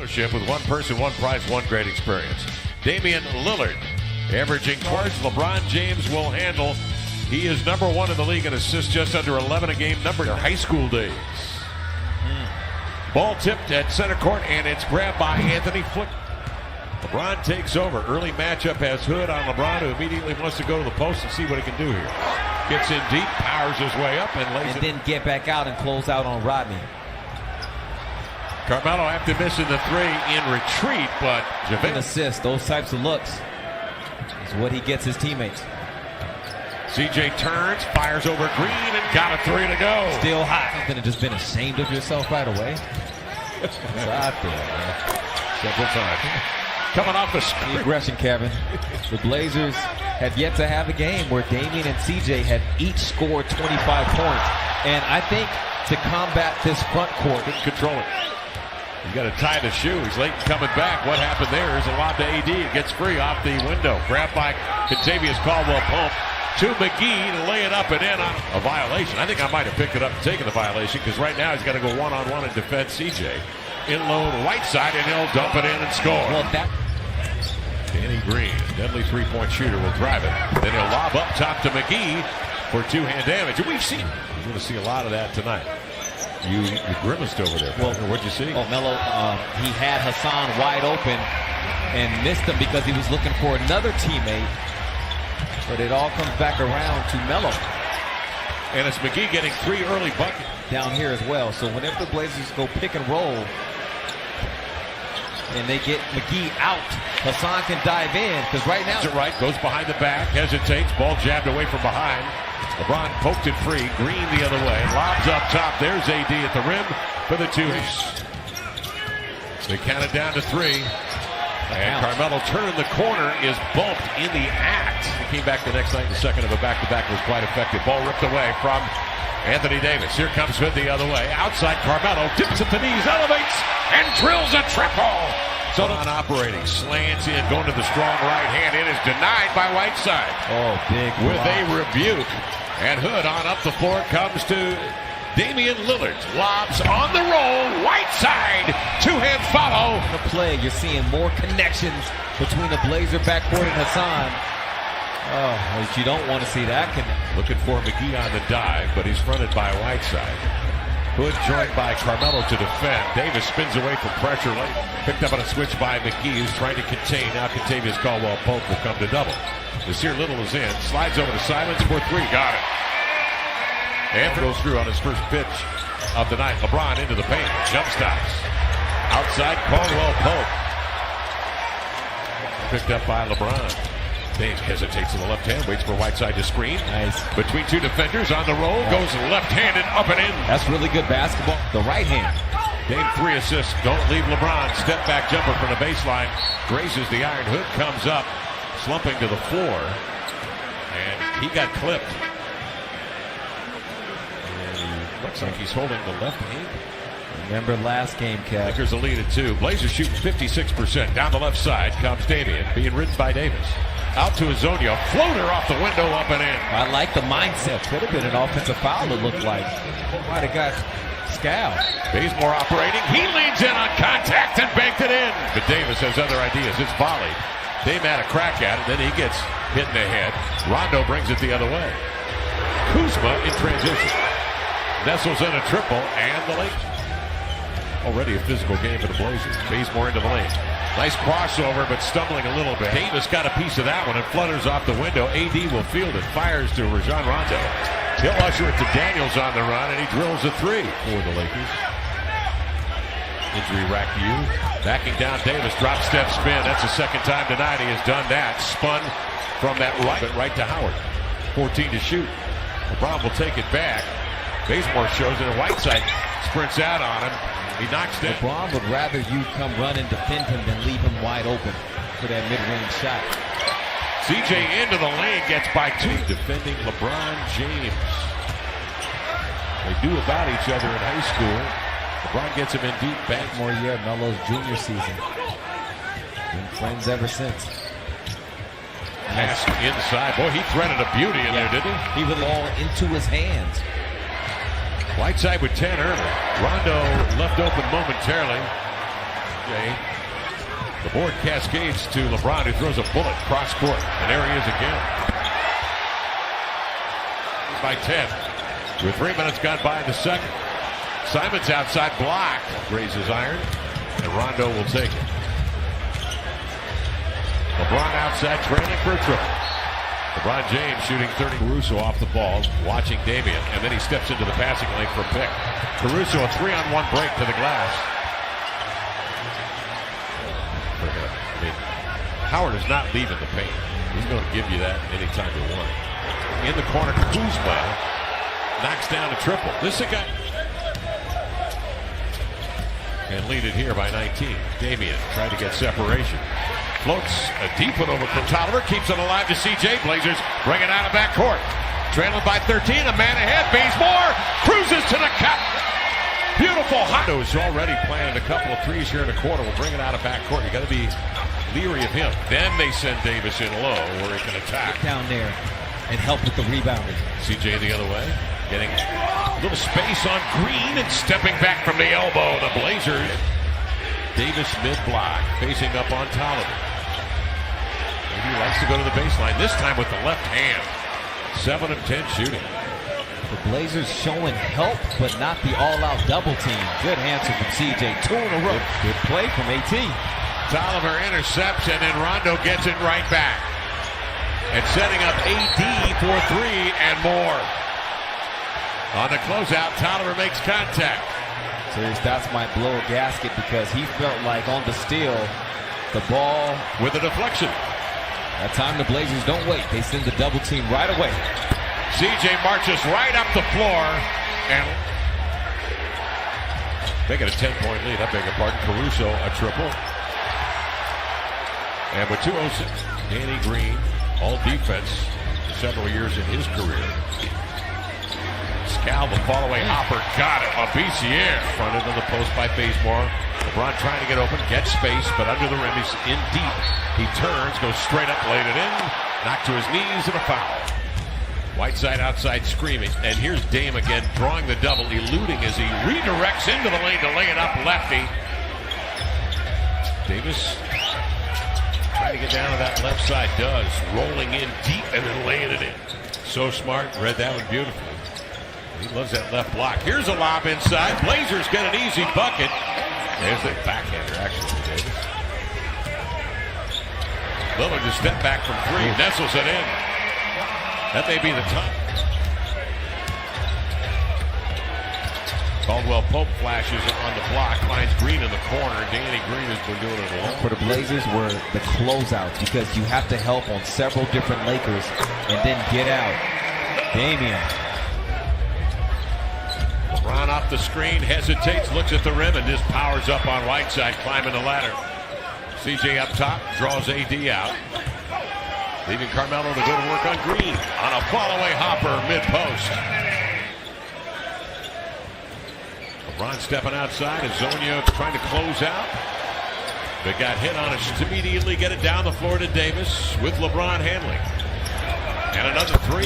With one person, one prize, one great experience. Damian Lillard, averaging towards LeBron James will handle. He is number one in the league in assists, just under 11 a game, number their high school days. Ball tipped at center court, and it's grabbed by Anthony Flick. LeBron takes over. Early matchup has Hood on LeBron, who immediately wants to go to the post and see what he can do here. Gets in deep, powers his way up, and lays it. Then get back out and close out on Rodney. Carmelo, after missing the three, in retreat, but An assist, those types of looks is what he gets his teammates. CJ turns, fires over Green, and got a three to go. Still hot. Could have just been ashamed of yourself right away. It's out there, man. Several times. Coming off the screen. The aggression, Kevin. The Blazers have yet to have a game where Damian and CJ have each scored 25 points. And I think to combat this front court, control it. You got to tie the shoe. He's late coming back. What happened there is a lob to AD. It gets free off the window. Grabbed by Kentavious Caldwell-Pope to McGee to lay it up and in on a violation. I think I might have picked it up and taken the violation, because right now he's got to go one-on-one and defend CJ. In low to Whiteside, and he'll dump it in and score. Well, Danny Green, deadly three-point shooter, will drive it. Then he'll lob up top to McGee for two-hand damage. And we've seen, you're going to see a lot of that tonight. You grimaced over there. Well, what'd you see? Oh, Melo, he had Hassan wide open and missed him because he was looking for another teammate. But it all comes back around to Melo. And it's McGee getting three early buckets. Down here as well. So whenever the Blazers go pick and roll and they get McGee out, Hassan can dive in, because right now... Right, goes behind the back, hesitates, ball jabbed away from behind. LeBron poked it free, Green the other way, lobs up top. There's AD at the rim for the two. They count it down to three. And Carmelo turning the corner is bumped in the act. He came back the next night. The second of a back-to-back was quite effective. Ball ripped away from Anthony Davis. Here comes Hood the other way. Outside Carmelo, dips at the knees, elevates, and drills a triple. So on operating, slants in, going to the strong right hand. It is denied by Whiteside. Oh, big with a rebuke. And Hood on up the floor comes to Damian Lillard. Lobs on the roll. Whiteside, two-hand follow. The play, you're seeing more connections between the Blazer backcourt and Hassan. Oh, you don't want to see that connection. Looking for McGee on the dive, but he's fronted by Whiteside. Hood joined by Carmelo to defend. Davis spins away from pressure late. Picked up on a switch by McGee, who's trying to contain. Now Kentavious Caldwell-Pope will come to double. Nasir Little is in. Slides over to Simons for three. Got it. And goes through on his first pitch of the night. LeBron into the paint. Jump stops. Outside Caldwell-Pope. Picked up by LeBron. James hesitates in the left hand, waits for Whiteside to screen. Nice. Between two defenders on the roll, goes left-handed up and in. That's really good basketball. The right hand. Game 3 assists. Don't leave LeBron. Step back jumper from the baseline. Graces the iron. Hood comes up, slumping to the floor. And he got clipped. And he looks like he's holding the left hand. Remember last game, Kev. Lakers a lead at 2. Blazers shooting 56%. Down the left side comes Damian, being ridden by Davis. Out to Azonia, floater off the window, up and in. I like the mindset. Could have been an offensive foul, it looked like. Might have got Scal. Bazemore operating. He leans in on contact and banked it in. But Davis has other ideas. It's volleyed. Dame had a crack at it, then he gets hit in the head. Rondo brings it the other way. Kuzma in transition. Nestles in a triple, and the Lakers. Already a physical game for the Blazers. Bazemore into the lane. Nice crossover, but stumbling a little bit. Davis got a piece of that one and flutters off the window. AD will field it, fires to Rajon Rondo. He'll usher it to Daniels on the run, and he drills a three for the Lakers. Injury rack to you. Backing down Davis, drop step spin. That's the second time tonight he has done that. Spun from that right to Howard. 14 to shoot. LeBron will take it back. Bazemore shows it, and Whiteside sprints out on him. He knocks down. LeBron would rather you come run and defend him than leave him wide open for that mid-range shot. CJ into the lane, gets by 2. Defending LeBron James. They do about each other in high school. LeBron gets him in deep. Back more year, Melo's junior season. Been friends ever since. Pass inside. Boy, he threaded a beauty in there, didn't he? He was all into his hands. Whiteside with 10 early. Rondo left open momentarily. The board cascades to LeBron, who throws a bullet cross court. And there he is again. By 10. With 3 minutes gone by in the second. Simon's outside, blocked. Raises iron. And Rondo will take it. LeBron outside, trailing for a triple. LeBron James shooting 30. Caruso off the ball, watching Damian, and then he steps into the passing lane for a pick. Caruso, a 3-on-1 break to the glass. I mean, Howard is not leaving the paint. He's going to give you that anytime you want it. In the corner, Kuzma knocks down a triple. This is a guy. And lead it here by 19. Damian trying to get separation. Floats a deep one over from Tolliver. Keeps it alive to CJ. Blazers bring it out of backcourt. Trailing by 13. A man ahead. Bazemore cruises to the cup. Beautiful. Hondo's already planted a couple of threes here in the quarter. We'll bring it out of backcourt. You got to be leery of him. Then they send Davis in low where he can attack. Get down there and help with the rebounding. CJ the other way. Getting a little space on Green and stepping back from the elbow. The Blazers. Davis mid-block. Facing up on Tolliver. He likes to go to the baseline, this time with the left hand. 7 of 10 shooting. The Blazers showing help, but not the all-out double team. Good answer from CJ. 2 in a row. Good play from AT. Tolliver intercepts, and then Rondo gets it right back. And setting up AD for 3 and more. On the closeout, Tolliver makes contact. Serious doubts might blow a gasket because he felt like on the steal, the ball with a deflection. That time the Blazers don't wait. They send the double team right away. CJ marches right up the floor and make it a 10-point lead. I beg your pardon. Caruso a triple. And with 2:06, Danny Green, all defense, several years in his career. Scal, the fall-away hopper, got it. A BCF fronted on the post by Bazemore. LeBron trying to get open, get space, but under the rim, he's in deep. He turns, goes straight up, laid it in, knocked to his knees, and a foul. Whiteside outside screaming, and here's Dame again, drawing the double, eluding as he redirects into the lane to lay it up lefty. Davis trying to get down to that left side, does, rolling in deep and then laying it in. So smart, read that one beautifully. He loves that left block. Here's a lob inside. Blazers get an easy bucket. There's the backhander, actually, Davis. Lillard to step back from 3. Nestles it in. That may be the time. Caldwell Pope flashes on the block. Finds Green in the corner. Danny Green has been doing it alone. For the Blazers were the closeouts because you have to help on several different Lakers and then get out. Damian. LeBron off the screen, hesitates, looks at the rim, and just powers up on Whiteside, climbing the ladder. CJ up top, draws AD out. Leaving Carmelo to go to work on Green. On a fall-away hopper, mid-post. LeBron stepping outside, and Zonia trying to close out. They got hit on it to immediately get it down the floor to Davis with LeBron handling. And another 3.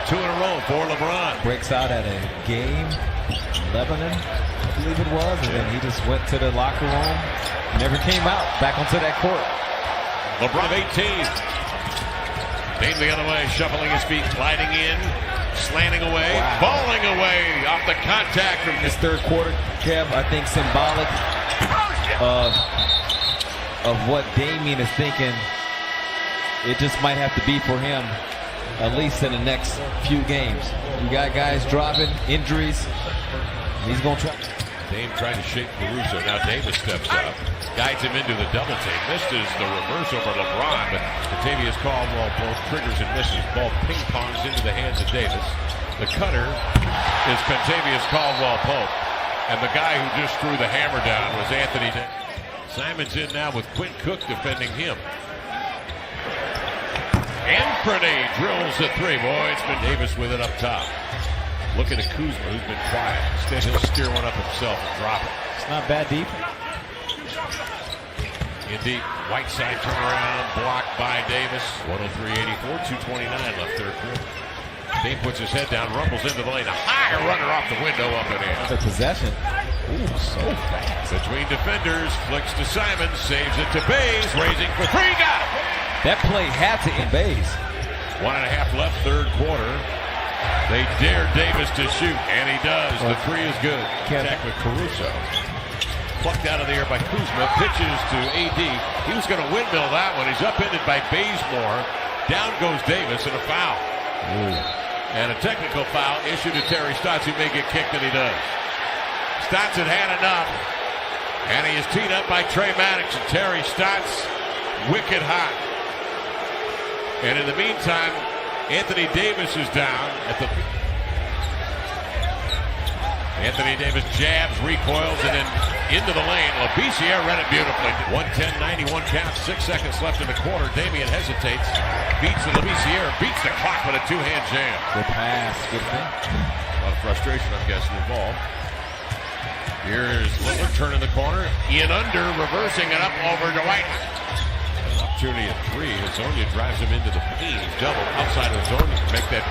2 in a row for LeBron. Breaks out at a game, Lebanon, I believe it was, and then he just went to the locker room, never came out, back onto that court. LeBron 18. Dame the other way, shuffling his feet, gliding in, slanting away, falling away off the contact from this third quarter, Kev, I think symbolic of what Damian is thinking. It just might have to be for him, at least in the next few games. You got guys dropping, injuries. He's going to try. Dame trying to shake Caruso. Now Davis steps up, guides him into the double team. Misses the reverse over LeBron, but Kentavious Caldwell both triggers and misses. Ball ping-pongs into the hands of Davis. The cutter is Kentavious Caldwell Pope. And the guy who just threw the hammer down was Anthony. Simon's in now with Quinn Cook defending him. Anthony drills the 3. Boy, it's been Davis with it up top. Looking at Kuzma, who's been quiet. Instead, he'll steer one up himself and drop it. It's not bad deep. Indeed, Whiteside turnaround, blocked by Davis. 103-84, 2:29 left third quarter. Dame puts his head down, rumbles into the lane. A high runner off the window, up and in. The possession. Ooh, so fast. Between defenders, flicks to Simon, saves it to Bays, raising for three, got it! That play had to end Bays. 1.5 left, third quarter. They dare Davis to shoot, and he does. The three is good. Attack with Caruso. Plucked out of the air by Kuzma, pitches to AD. He was going to windmill that one. He's upended by Bazemore. Down goes Davis, and a foul. Ooh. And a technical foul issued to Terry Stotts, who may get kicked, and he does. Stotts had enough, and he is teed up by Trey Maddox, and Terry Stotts wicked hot. And in the meantime, Anthony Davis is down at the... Anthony Davis jabs, recoils, and then into the lane. Labissiere read it beautifully. 110-91 count, 6 seconds left in the quarter. Damian hesitates, beats Labissiere, beats the clock with a two-hand jam. Good pass, good thing. A lot of frustration, I'm guessing, involved. Here's Lillard turning the corner. In under, reversing it up over to White. Opportunity at three. Hezonja drives him into the paint. Double outside of Hezonja to make that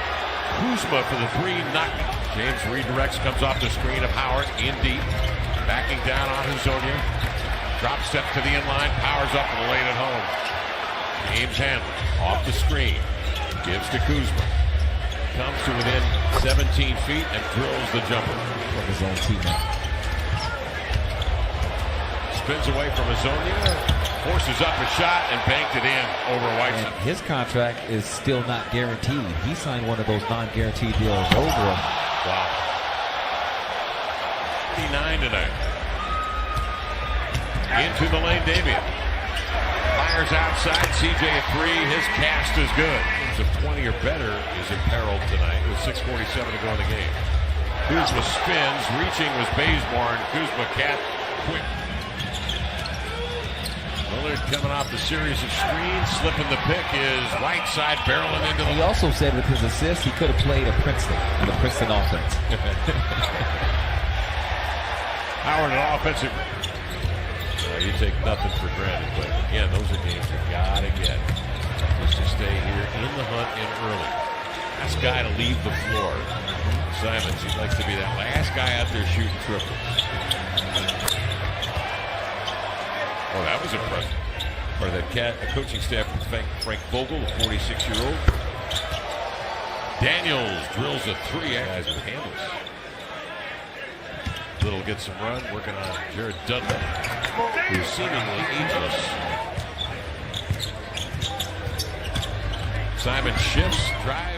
Kuzma for the three. Not James redirects, comes off the screen of Howard in deep. Backing down on Hezonja. Drop step to the inline. Powers up and laid it home. James Handler off the screen. Gives to Kuzma. Comes to within 17 feet and drills the jumper. From his own teammate. Spins away from Hezonja, forces up a shot and banked it in over Whiteside. And his contract is still not guaranteed. He signed one of those non-guaranteed deals over him. Wow. 59 tonight. Into the lane, Damian. Fires outside, CJ at three. His cast is good. So 20 or better is imperiled tonight with 6:47 to go in the game. Kuzma spins, reaching was Bazemore, and Kuzma cat quick. Lillard coming off the series of screens, slipping the pick is right side, barreling into the... He also said with his assist, he could have played at Princeton, in the Princeton offense. Howard, an offensive... you take nothing for granted, but again, those are games you gotta get. Just to stay here in the hunt and early. Last guy to leave the floor. Simons, he likes to be that last guy out there shooting triples. Oh, that was impressive. Part of that coaching staff from Frank Vogel, the 46-year-old. Daniels drills a three. Guys with handles. Little gets some run, working on Jared Dudley, who's seemingly ageless. Simon shifts, drives.